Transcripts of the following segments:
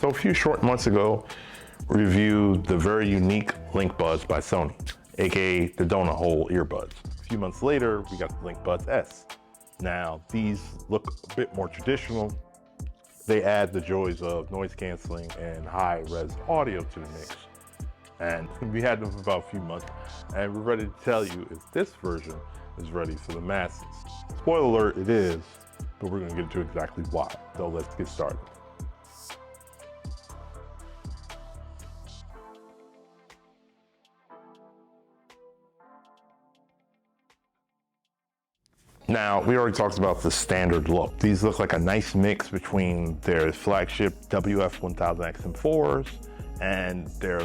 So a few short months ago, we reviewed the very unique LinkBuds by Sony, aka the donut hole earbuds. A few months later, we got the LinkBuds S. Now, these look a bit more traditional. They add the joys of noise canceling and high-res audio to the mix. And we had them for about a few months, and we're ready to tell you if this version is ready for the masses. Spoiler alert, it is, but we're gonna get into exactly why. So let's get started. Now, we already talked about the standard look. These look like a nice mix between their flagship WF-1000 XM4s and their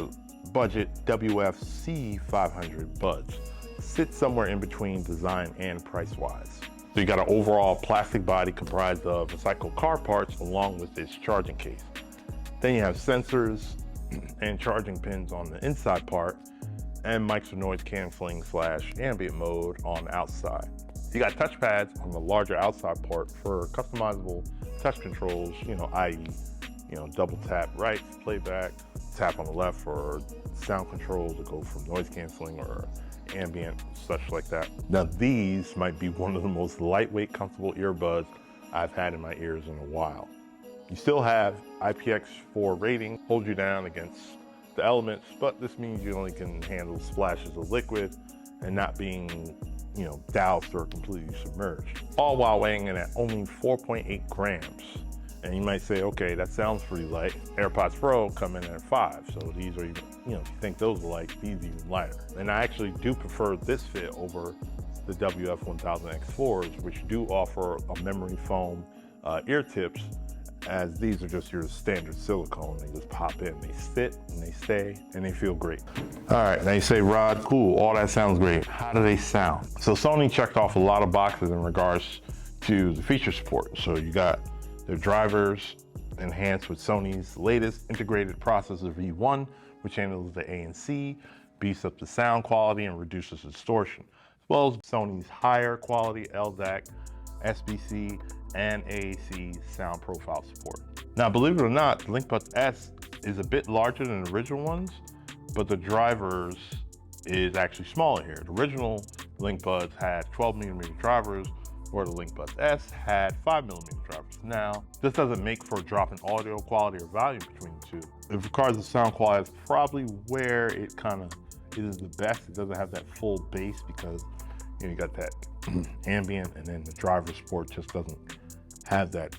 budget WF-C500 buds. Sit somewhere in between design and price-wise. So you got an overall plastic body comprised of recycled car parts along with its charging case. Then you have sensors and charging pins on the inside part and mics for noise canceling / ambient mode on the outside. You got touchpads on the larger outside part for customizable touch controls, i.e., double tap right for playback, tap on the left for sound controls that go from noise canceling or ambient, such like that. Now these might be one of the most lightweight, comfortable earbuds I've had in my ears in a while. You still have IPX4 rating, hold you down against the elements, but this means you only can handle splashes of liquid and not being doused or completely submerged. All while weighing in at only 4.8 grams. And you might say, okay, that sounds pretty light. AirPods Pro come in at 5, so these are even, if you think those are light, these are even lighter. And I actually do prefer this fit over the WF-1000 X4s, which do offer a memory foam ear tips, as these are just your standard silicone. They just pop in, they sit and they stay and they feel great. All right, now you say, Rod, cool, all that sounds great. How do they sound? So Sony checked off a lot of boxes in regards to the feature support. So you got their drivers enhanced with Sony's latest integrated processor V1, which handles the ANC, beefs up the sound quality and reduces distortion, as well as Sony's higher quality LDAC, SBC, and AAC sound profile support. Now, believe it or not, the LinkBuds S is a bit larger than the original ones, but the drivers is actually smaller here. The original LinkBuds had 12mm drivers, where the LinkBuds S had 5mm drivers. Now, this doesn't make for a drop in audio quality or volume between the two. It regards the sound quality, is probably where it is the best. It doesn't have that full bass because you got that ambient, and then the driver support just doesn't have that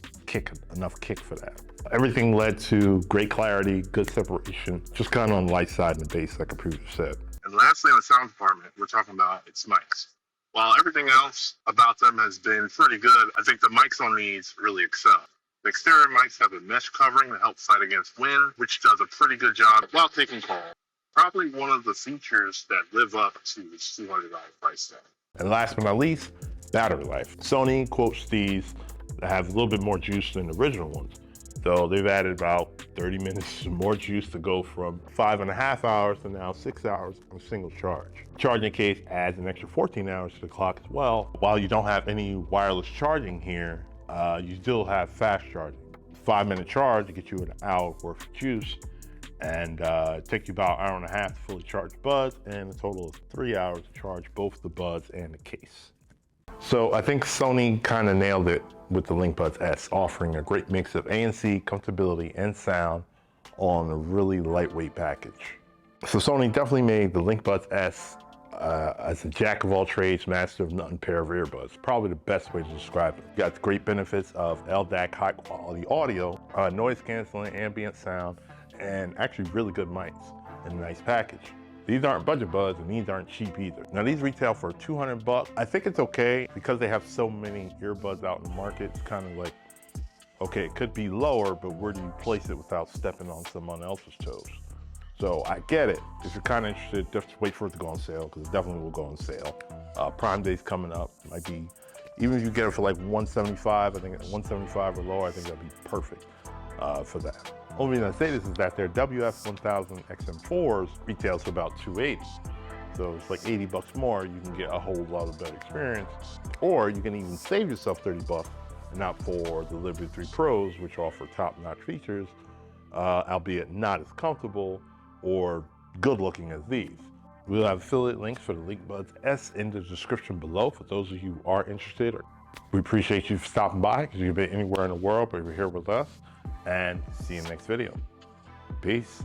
enough kick for that. Everything led to great clarity, good separation, just kind of on the light side and the bass, like I previously said. And lastly, in the sound department, we're talking about its mics. While everything else about them has been pretty good, I think the mics on these really excel. The exterior mics have a mesh covering to help fight against wind, which does a pretty good job while taking calls. Probably one of the features that live up to the $200 price tag. And last but not least, battery life. Sony quotes these that have a little bit more juice than the original ones. So they've added about 30 minutes more juice to go from 5.5 hours to now 6 hours on a single charge. Charging case adds an extra 14 hours to the clock as well. While you don't have any wireless charging here, you still have fast charging. 5-minute charge to get you an hour worth of juice, and take you about an hour and a half to fully charge buds, and a total of 3 hours to charge both the buds and the case. So I think Sony kind of nailed it with the LinkBuds S, offering a great mix of ANC, comfortability, and sound on a really lightweight package. So Sony definitely made the LinkBuds S as a jack of all trades, master of none pair of earbuds. Probably the best way to describe it. You got the great benefits of LDAC high quality audio, noise canceling, ambient sound, and actually really good mics in a nice package. These aren't budget buds, and these aren't cheap either. Now these retail for $200. I think it's okay because they have so many earbuds out in the market. It's kind of like, okay, it could be lower, but where do you place it without stepping on someone else's toes? So I get it. If you're kind of interested, just wait for it to go on sale, because it definitely will go on sale. Prime Day's coming up. Might be, even if you get it for like $175, I think $175 or lower, I think that'd be perfect for that. Only reason I say this is that their WF-1000 XM4s retails for about $280. So it's like $80 more, you can get a whole lot of better experience. Or you can even save yourself $30 and opt for the LinkBuds 3 Pros, which offer top-notch features, albeit not as comfortable or good looking as these. We'll have affiliate links for the LinkBuds S in the description below for those of you who are interested. We appreciate you stopping by because you can be anywhere in the world, but you're here with us. And see you in the next video. Peace.